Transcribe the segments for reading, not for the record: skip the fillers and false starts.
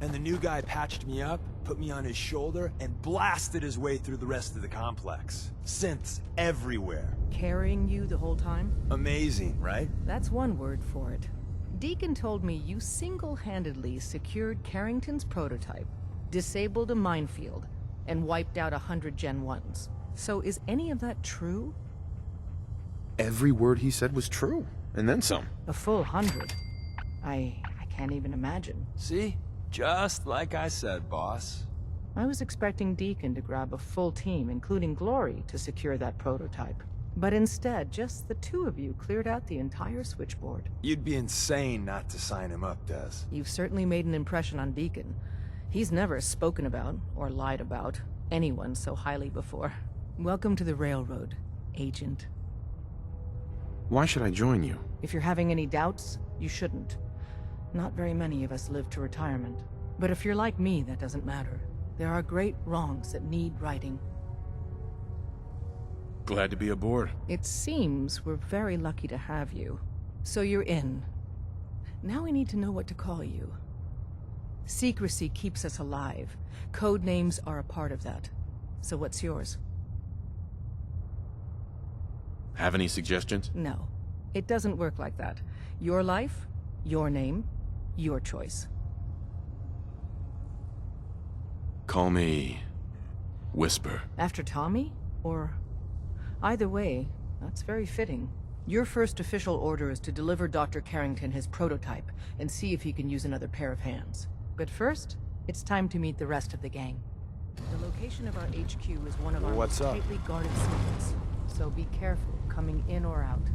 And the new guy patched me up, put me on his shoulder, and blasted his way through the rest of the complex. Synths everywhere. Carrying you the whole time? Amazing, right? That's one word for it. Deacon told me you single-handedly secured Carrington's prototype, disabled a minefield, and wiped out 100 Gen 1s. So is any of that true? Every word he said was true, and then some. A full 100? I can't even imagine. See? Just like I said, boss. I was expecting Deacon to grab a full team, including Glory, to secure that prototype. But instead, just the two of you cleared out the entire switchboard. You'd be insane not to sign him up, Des. You've certainly made an impression on Deacon. He's never spoken about, or lied about, anyone so highly before. Welcome to the Railroad, Agent. Why should I join you? If you're having any doubts, you shouldn't. Not very many of us live to retirement. But if you're like me, that doesn't matter. There are great wrongs that need righting. Glad to be aboard. It seems we're very lucky to have you. So you're in. Now we need to know what to call you. Secrecy keeps us alive. Code names are a part of that. So what's yours? Have any suggestions? No. It doesn't work like that. Your life, your name, your choice. Call me... Whisper. After Tommy? Or... Either way, that's very fitting. Your first official order is to deliver Dr. Carrington his prototype and see if he can use another pair of hands. But first, it's time to meet the rest of the gang. The location of our HQ is one of our What's up? tightly guarded secrets, so be careful coming in or out.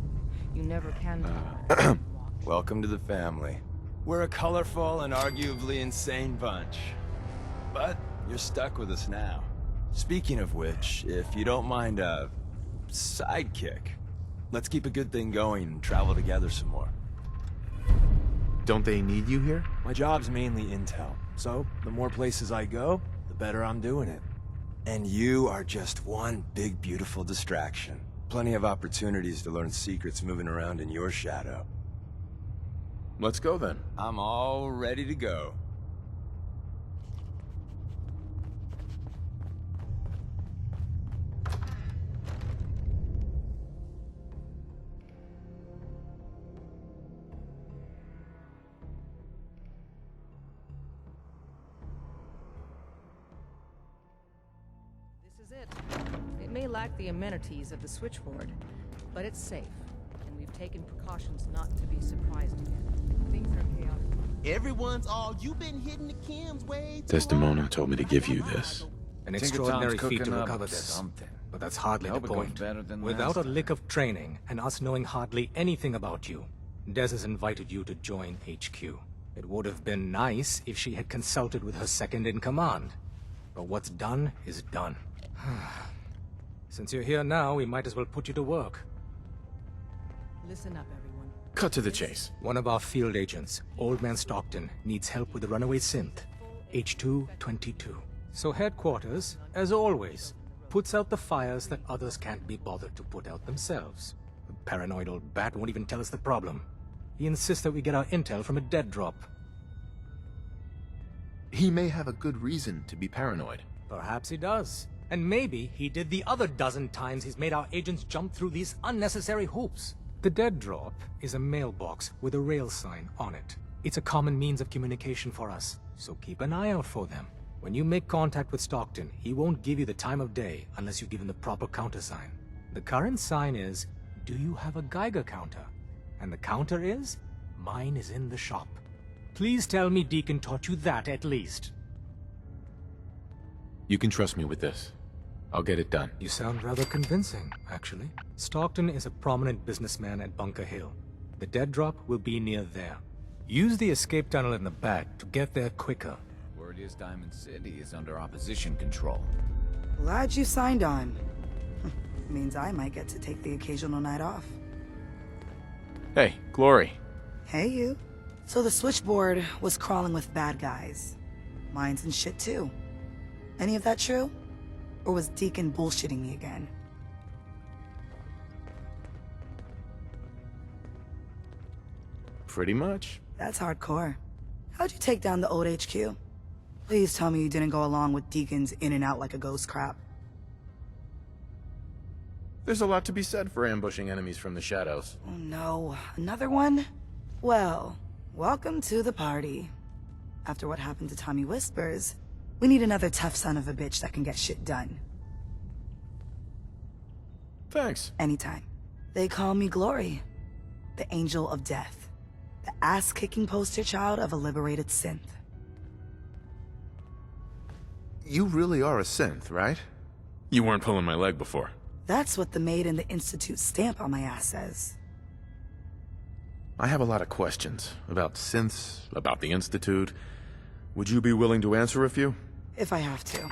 You never can tell. Welcome to the family. We're a colorful and arguably insane bunch. But you're stuck with us now. Speaking of which, if you don't mind a sidekick, let's keep a good thing going and travel together some more. Don't they need you here? My job's mainly intel, so the more places I go, the better I'm doing it. And you are just one big, beautiful distraction. Plenty of opportunities to learn secrets moving around in your shadow. Let's go then. I'm all ready to go. This is it. It may lack the amenities of the switchboard, but it's safe, and we've taken precautions not to be surprised again. Things are chaotic. Everyone's all, you've been hitting the chems way too Desdemona hard. told me to give you this. An extraordinary feat to recover this. But that's hardly the point. Without a lick of training, and us knowing hardly anything about you, Des has invited you to join HQ. It would have been nice if she had consulted with her second-in-command. But what's done is done. Since you're here now, we might as well put you to work. Listen up, everyone. Cut to the chase. One of our field agents, Old Man Stockton, needs help with the runaway synth, H222. So headquarters, as always, puts out the fires that others can't be bothered to put out themselves. The paranoid old bat won't even tell us the problem. He insists that we get our intel from a dead drop. He may have a good reason to be paranoid. Perhaps he does. And maybe he did the other dozen times he's made our agents jump through these unnecessary hoops. The dead drop is a mailbox with a rail sign on it. It's a common means of communication for us, so keep an eye out for them. When you make contact with Stockton, he won't give you the time of day unless you give him the proper countersign. The current sign is, do you have a Geiger counter? And the counter is, mine is in the shop. Please tell me Deacon taught you that at least. You can trust me with this. I'll get it done. You sound rather convincing, actually. Stockton is a prominent businessman at Bunker Hill. The dead drop will be near there. Use the escape tunnel in the back to get there quicker. Word is Diamond City is under opposition control. Glad you signed on. Means I might get to take the occasional night off. Hey, Glory. Hey, you. So the switchboard was crawling with bad guys. Mines and shit, too. Any of that true? Or was Deacon bullshitting me again? Pretty much. That's hardcore. How'd you take down the old HQ? Please tell me you didn't go along with Deacon's in and out like a ghost crap. There's a lot to be said for ambushing enemies from the shadows. Oh no, another one? Well, welcome to the party. After what happened to Tommy Whispers, we need another tough son of a bitch that can get shit done. Thanks. Anytime. They call me Glory, the Angel of Death, the ass-kicking poster child of a liberated synth. You really are a synth, right? You weren't pulling my leg before. That's what the Made in the Institute stamp on my ass says. I have a lot of questions about synths, about the Institute. Would you be willing to answer a few? If I have to.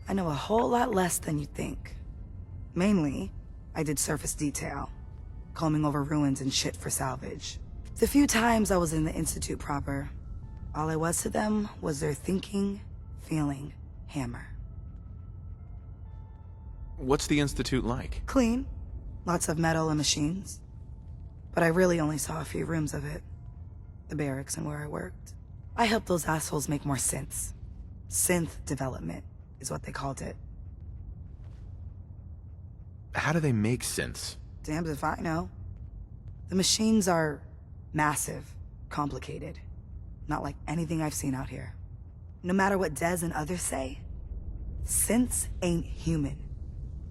I know a whole lot less than you think. Mainly, I did surface detail, combing over ruins and shit for salvage. The few times I was in the Institute proper, all I was to them was their thinking, feeling hammer. What's the Institute like? Clean. Lots of metal and machines. But I really only saw a few rooms of it. The barracks and where I worked. I helped those assholes make more synths. Synth development is what they called it. How do they make synths? Damned if I know. The machines are massive, complicated. Not like anything I've seen out here. No matter what Dez and others say, synths ain't human.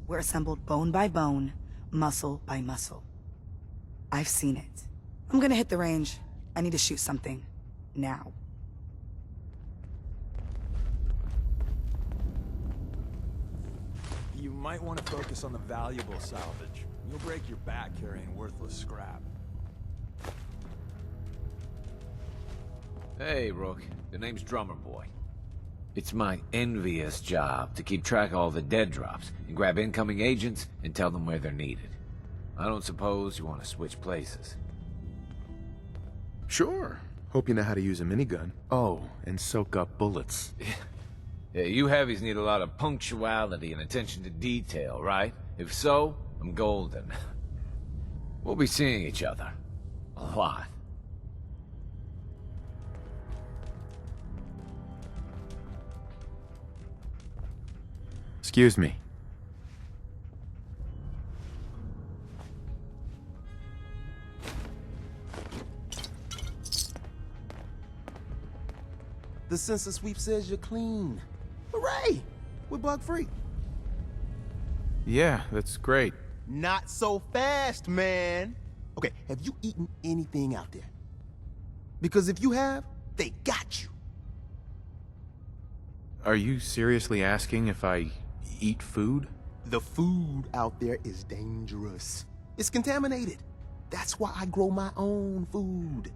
We're assembled bone by bone, muscle by muscle. I've seen it. I'm gonna hit the range. I need to shoot something. Now. You might want to focus on the valuable salvage. You'll break your back carrying worthless scrap. Hey, Rook. The name's Drummer Boy. It's my envious job to keep track of all the dead drops and grab incoming agents and tell them where they're needed. I don't suppose you want to switch places. Sure. Hope you know how to use a minigun. Oh, and soak up bullets. Yeah, you heavies need a lot of punctuality and attention to detail, right? If so, I'm golden. We'll be seeing each other. A lot. Excuse me. The census sweep says you're clean. Hooray! We're bug-free. Yeah, that's great. Not so fast, man. Okay, have you eaten anything out there? Because if you have, they got you. Are you seriously asking if I eat food? The food out there is dangerous. It's contaminated. That's why I grow my own food.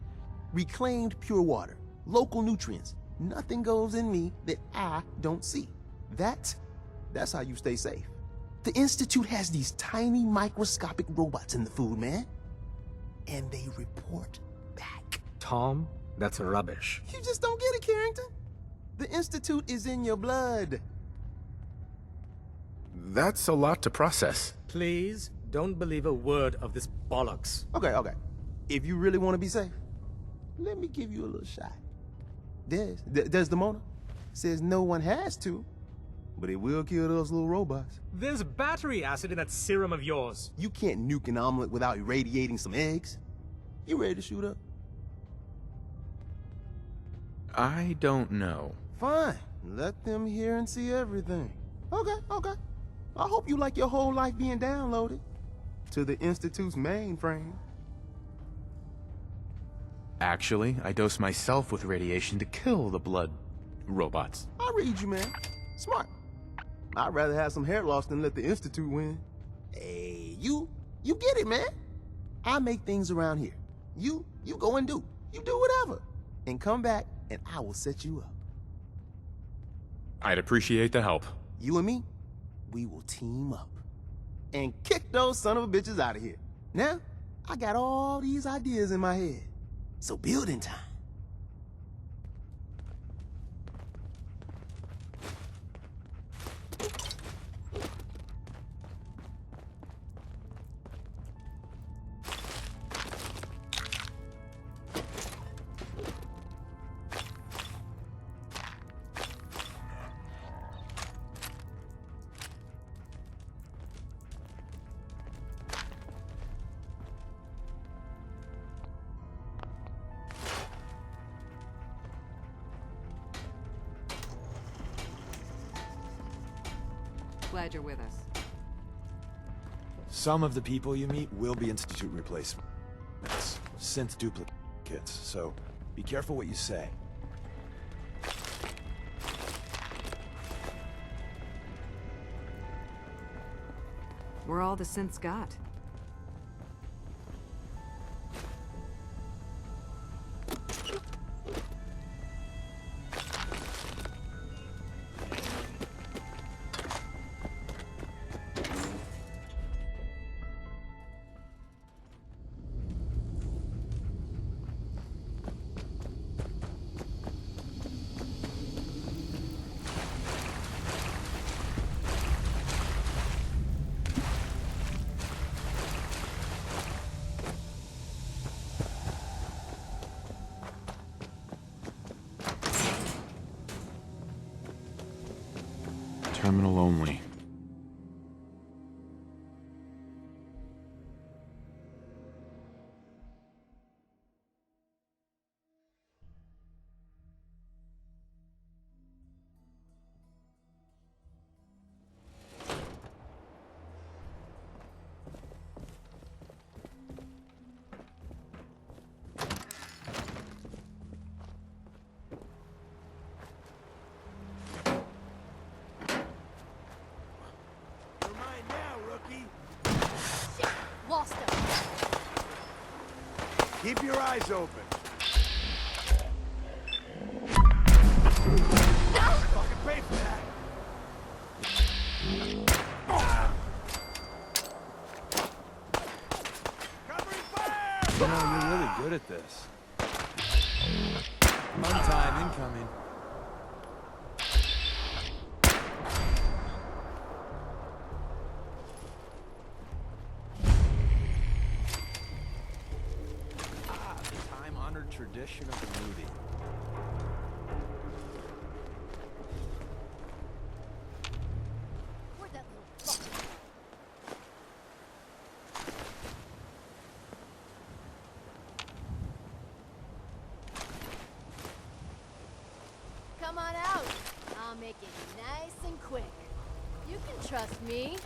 Reclaimed pure water, local nutrients. Nothing goes in me that I don't see. That's how you stay safe. The Institute has these tiny microscopic robots in the food, man. And they report back. Tom, that's rubbish. You just don't get it, Carrington. The Institute is in your blood. That's a lot to process. Please, don't believe a word of this bollocks. Okay. If you really want to be safe, let me give you a little shot. Desdemona says no one has to, but it will kill those little robots. There's battery acid in that serum of yours. You can't nuke an omelet without irradiating some eggs. You ready to shoot up? I don't know. Fine. Let them hear and see everything. Okay. I hope you like your whole life being downloaded to the Institute's mainframe. Actually, I dose myself with radiation to kill the blood robots. I read you, man. Smart. I'd rather have some hair loss than let the Institute win. Hey, you get it, man. I make things around here. You go and do. You do whatever. And come back and I will set you up. I'd appreciate the help. You and me, we will team up and kick those son of a bitches out of here. Now, I got all these ideas in my head. So building time. Glad you're with us. Some of the people you meet will be Institute replacements. Synth duplicates, so be careful what you say. We're all the synths got. Terminal only. Lost him. Keep your eyes open. Fucking pay for that. Covering fire! You know, you're really good at this. Fun time incoming. Tradition of the movie. Where'd that little fucker go? Come on out. I'll make it nice and quick. You can trust me.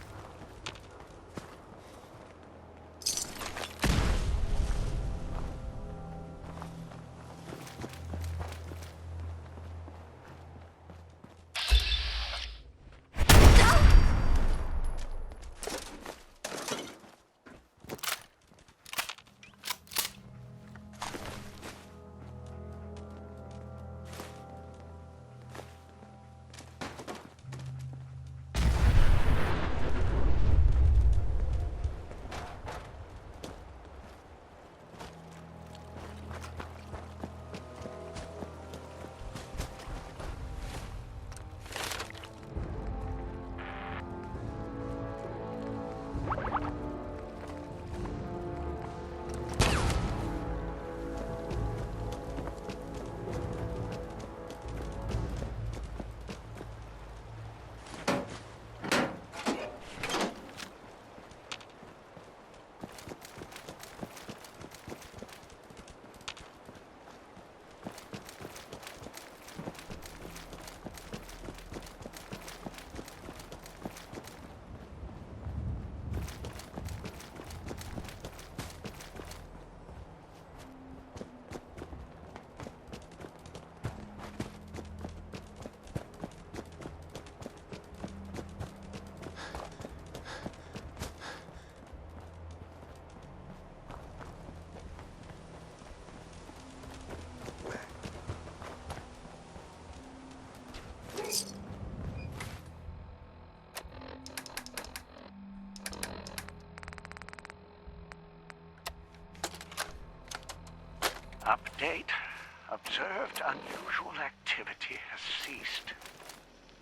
Update. Observed unusual activity has ceased.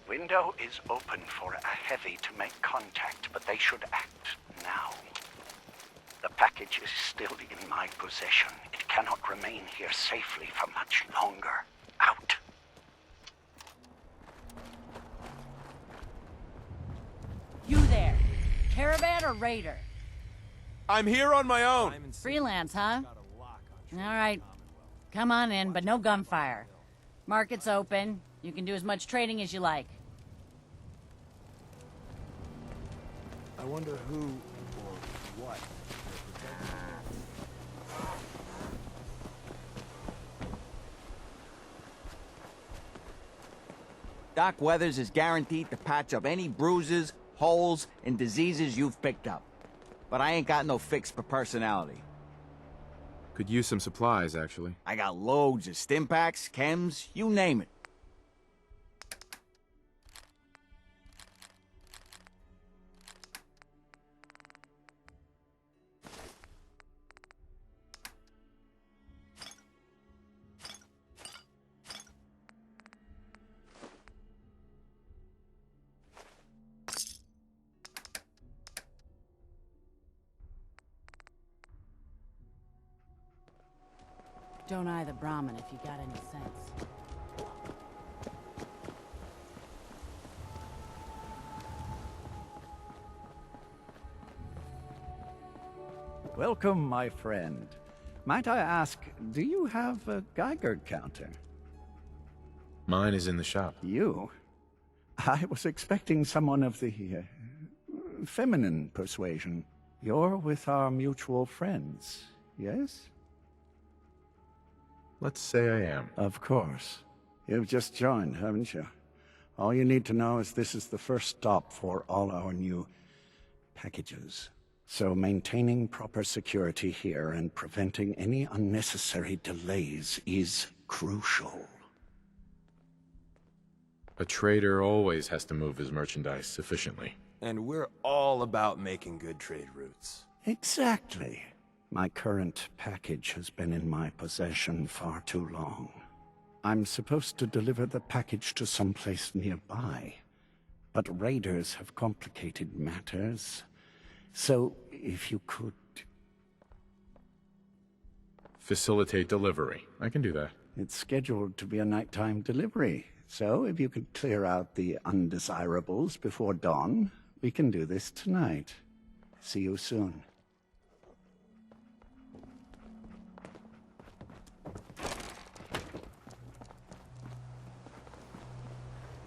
Window is open for a heavy to make contact, but they should act now. The package is still in my possession. It cannot remain here safely for much longer. Out. You there. Caravan or raider? I'm here on my own. Freelance, huh? All right. Come on in, but no gunfire. Market's open. You can do as much trading as you like. I wonder who or what they're protecting. Doc Weathers is guaranteed to patch up any bruises, holes, and diseases you've picked up. But I ain't got no fix for personality. Could use some supplies, actually. I got loads of stim packs, chems, you name it. Don't eye the Brahmin if you got any sense. Welcome, my friend. Might I ask, do you have a Geiger counter? Mine is in the shop. You? I was expecting someone of the feminine persuasion. You're with our mutual friends, yes? Let's say I am. Of course. You've just joined, haven't you? All you need to know is this is the first stop for all our new packages. So maintaining proper security here and preventing any unnecessary delays is crucial. A trader always has to move his merchandise efficiently. And we're all about making good trade routes. Exactly. My current package has been in my possession far too long. I'm supposed to deliver the package to someplace nearby, but raiders have complicated matters. So, if you could... Facilitate delivery. I can do that. It's scheduled to be a nighttime delivery, so if you could clear out the undesirables before dawn, we can do this tonight. See you soon.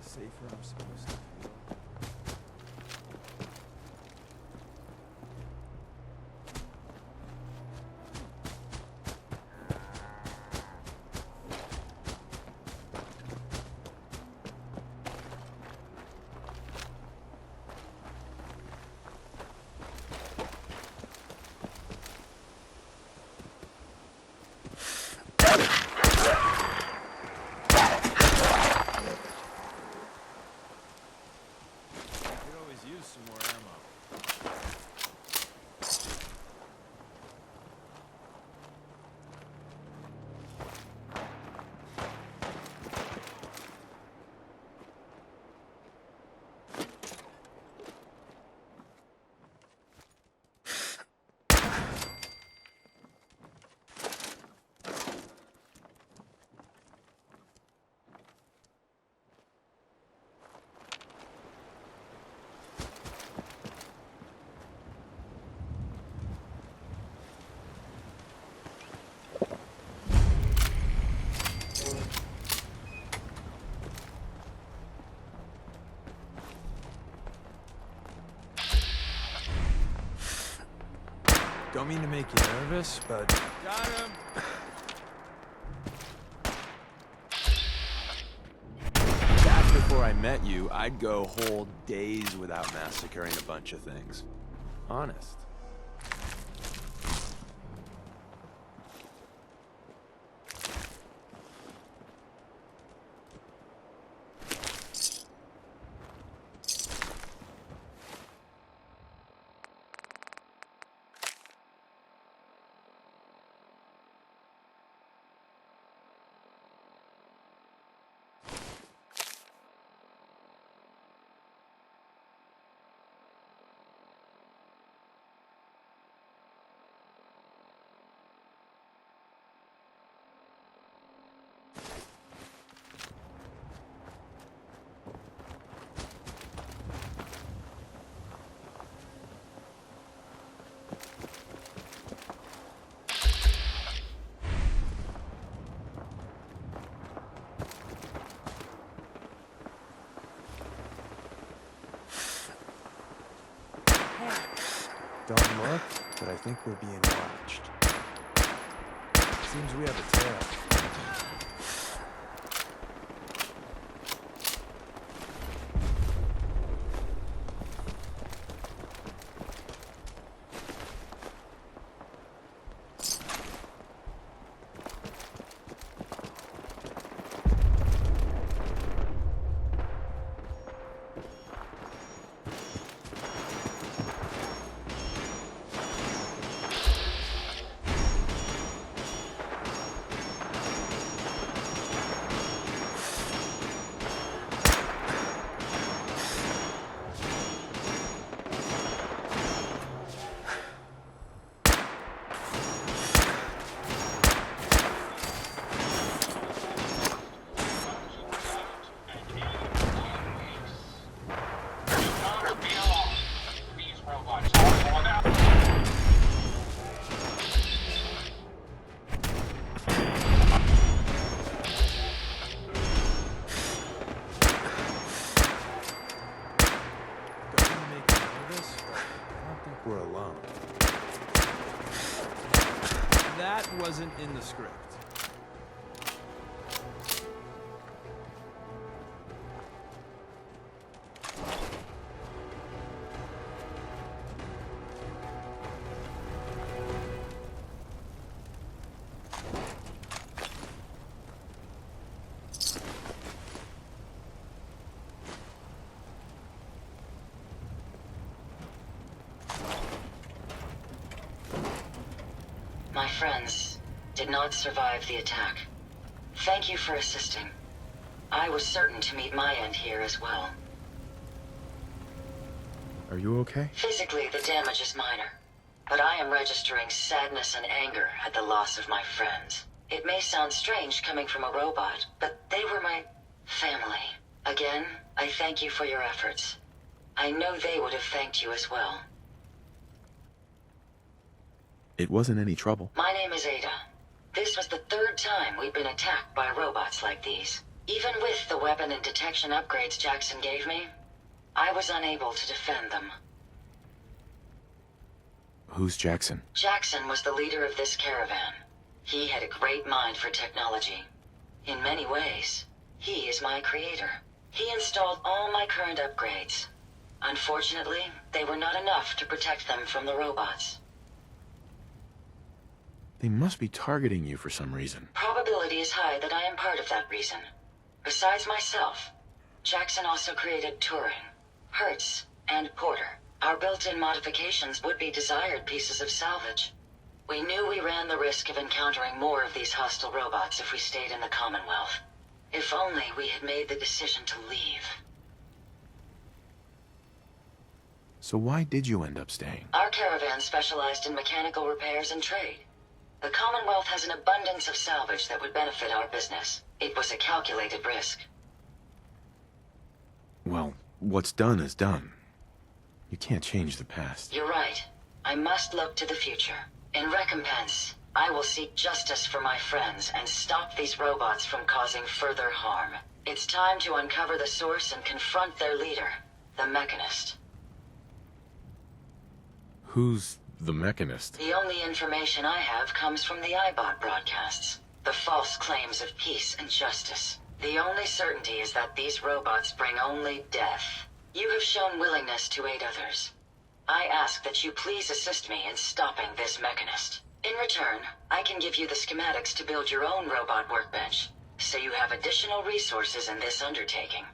Safer I'm supposed to feel. Some more ammo. Don't mean to make you nervous, but... Got him! Back before I met you, I'd go whole days without massacring a bunch of things. Honest. Don't look, but I think we're being watched. Seems we have a tail. We're alone. That wasn't in the script. My friends did not survive the attack. Thank you for assisting. I was certain to meet my end here as well. Are you okay? Physically, the damage is minor, but I am registering sadness and anger at the loss of my friends. It may sound strange coming from a robot, but they were my family. Again, I thank you for your efforts. I know they would have thanked you as well. It wasn't any trouble. My name is Ada. This was the third time we've been attacked by robots like these. Even with the weapon and detection upgrades Jackson gave me, I was unable to defend them. Who's Jackson? Jackson was the leader of this caravan. He had a great mind for technology. In many ways, he is my creator. He installed all my current upgrades. Unfortunately, they were not enough to protect them from the robots. They must be targeting you for some reason. Probability is high that I am part of that reason. Besides myself, Jackson also created Turing, Hertz, and Porter. Our built-in modifications would be desired pieces of salvage. We knew we ran the risk of encountering more of these hostile robots if we stayed in the Commonwealth. If only we had made the decision to leave. So why did you end up staying? Our caravan specialized in mechanical repairs and trade. The Commonwealth has an abundance of salvage that would benefit our business. It was a calculated risk. Well, what's done is done. You can't change the past. You're right. I must look to the future. In recompense, I will seek justice for my friends and stop these robots from causing further harm. It's time to uncover the source and confront their leader, the Mechanist. Who's the Mechanist? The only information I have comes from the iBot broadcasts. The false claims of peace and justice. The only certainty is that these robots bring only death. You have shown willingness to aid others. I ask that you please assist me in stopping this Mechanist. In return, I can give you the schematics to build your own robot workbench, so you have additional resources in this undertaking.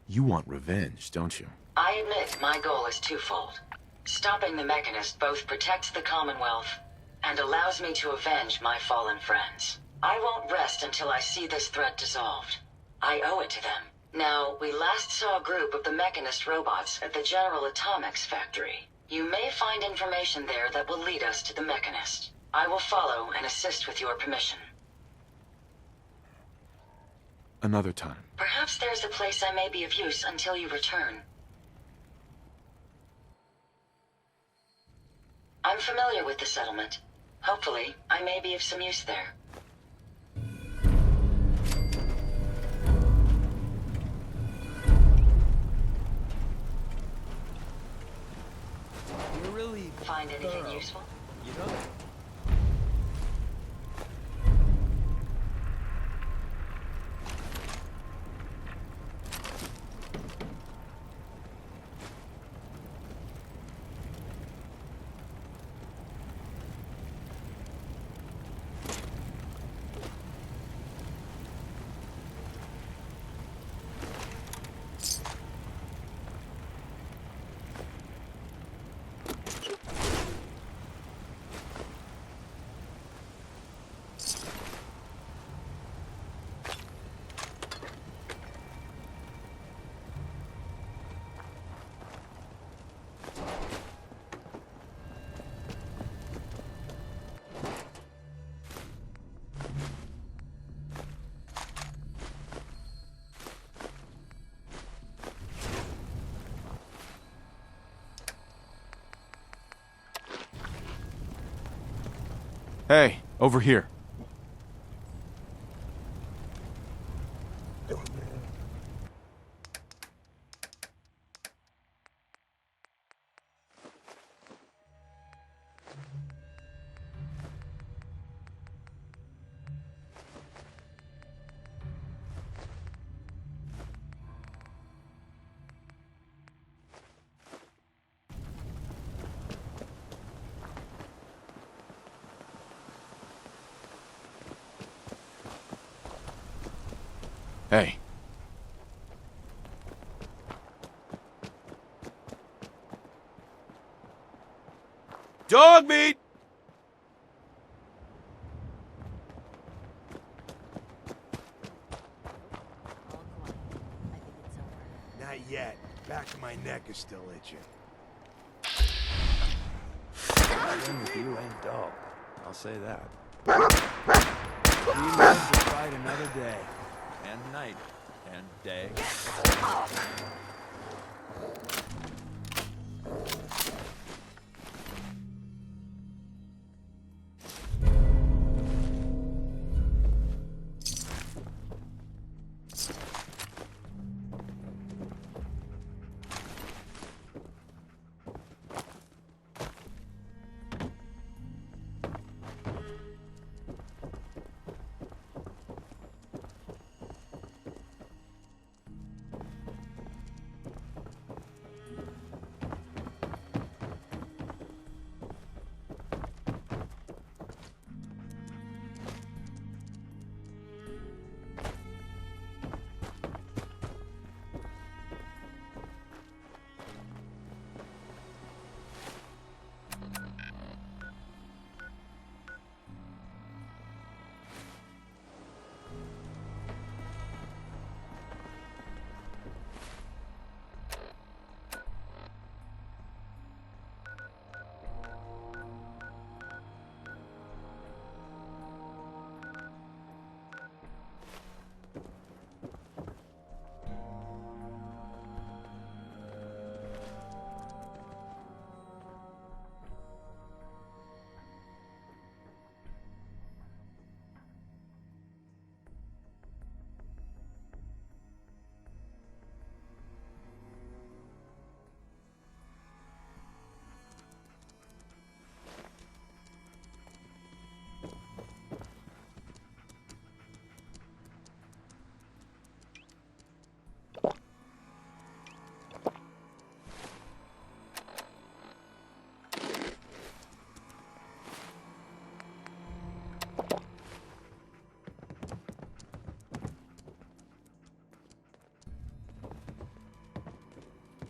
You want revenge, don't you? I admit my goal is twofold. Stopping the Mechanist both protects the Commonwealth and allows me to avenge my fallen friends. I won't rest until I see this threat dissolved. I owe it to them. Now, we last saw a group of the Mechanist robots at the General Atomics factory. You may find information there that will lead us to the Mechanist. I will follow and assist with your permission. Another time. Perhaps there's a place I may be of use until you return. I'm familiar with the settlement. Hopefully, I may be of some use there. really Find anything thorough. useful? You know that. Hey, over here. Hey. Dogmeat! Not yet. Back of my neck is still itching. Living with you ain't dull. I'll say that. We live to fight another day. And night. And day.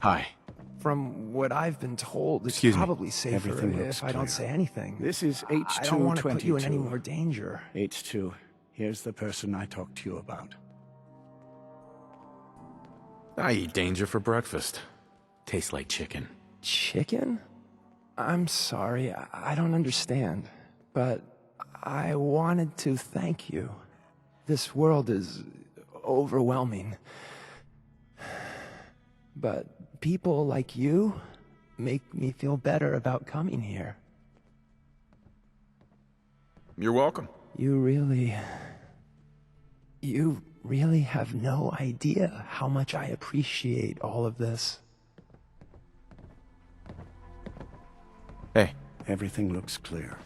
Hi. From what I've been told, it's Excuse me. probably safer Everything looks if I don't clear. say anything. This is H222. I don't want to put you in any more danger. H2, here's the person I talked to you about. I eat danger for breakfast. Tastes like chicken. Chicken? I'm sorry, I don't understand. But I wanted to thank you. This world is overwhelming. But people like you make me feel better about coming here. You're welcome. You really have no idea how much I appreciate all of this. Everything looks clear.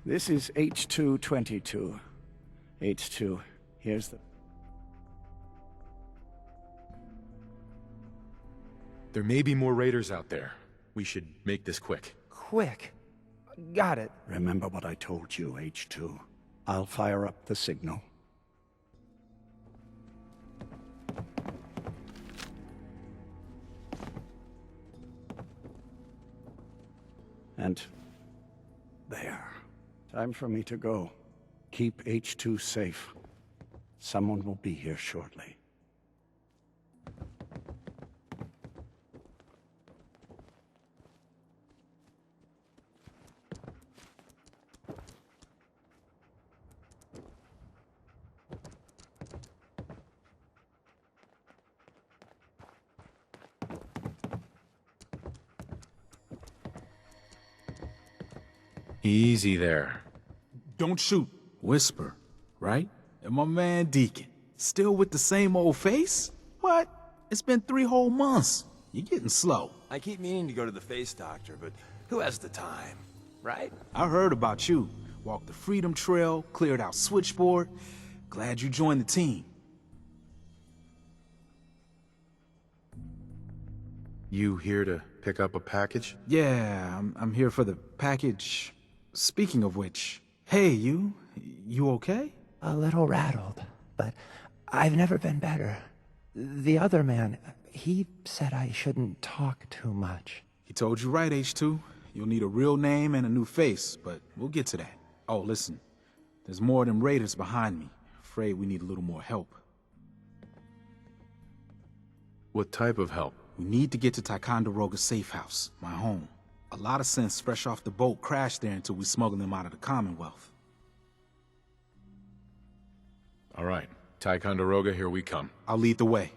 This is H222. H2, here's the... There may be more raiders out there. We should make this quick. Quick. Got it. Remember what I told you, H2. I'll fire up the signal. And there. Time for me to go. Keep H2 safe. Someone will be here shortly. Easy there. Don't shoot. Whisper, right? And my man Deacon. Still with the same old face? What? It's been 3 whole months. You're getting slow. I keep meaning to go to the face doctor, but who has the time, right? I heard about you. Walked the Freedom Trail, cleared out Switchboard. Glad you joined the team. You here to pick up a package? Yeah, I'm here for the package. Speaking of which, hey, you okay? A little rattled, but I've never been better. The other man, he said I shouldn't talk too much. He told you right, H2. You'll need a real name and a new face, but we'll get to that. Oh, listen, there's more of them raiders behind me. Afraid we need a little more help. What type of help? We need to get to Ticonderoga's safe house, my home. A lot of synths fresh off the boat crashed there until we smuggled them out of the Commonwealth. All right, Ticonderoga, here we come. I'll lead the way.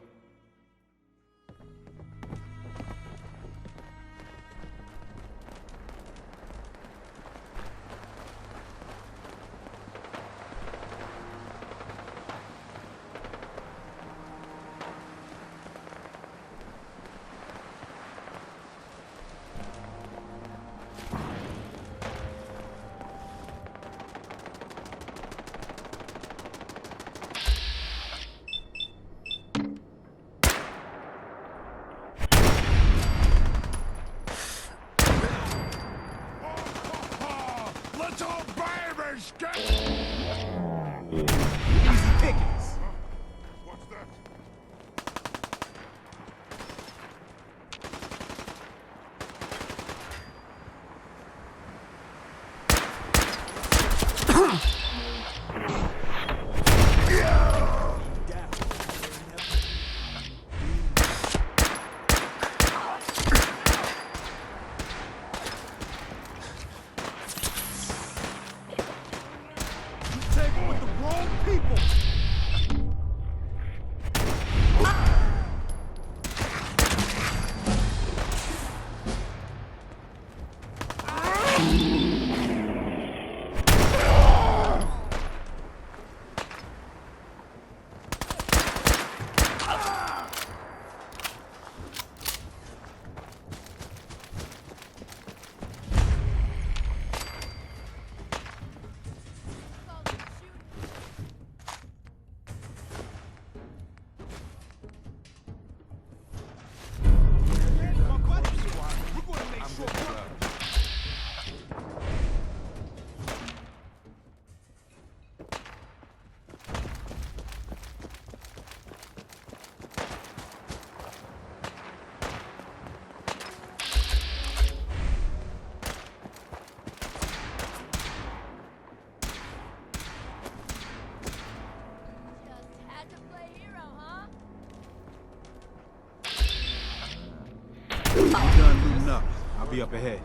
Done looting up. I'll be up ahead.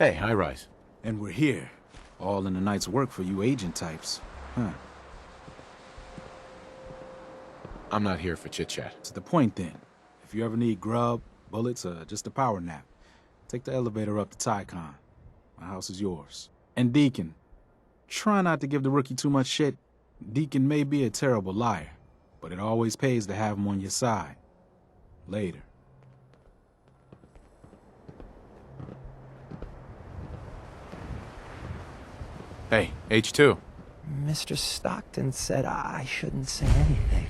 Hey, high rise. And we're here. All in the night's work for you agent types. Huh. I'm not here for chit-chat. That's the point then. If you ever need grub, bullets, or just a power nap, take the elevator up to Tycon. My house is yours. And Deacon, try not to give the rookie too much shit. Deacon may be a terrible liar, but it always pays to have him on your side. Later. Hey, H2. Mr. Stockton said I shouldn't say anything.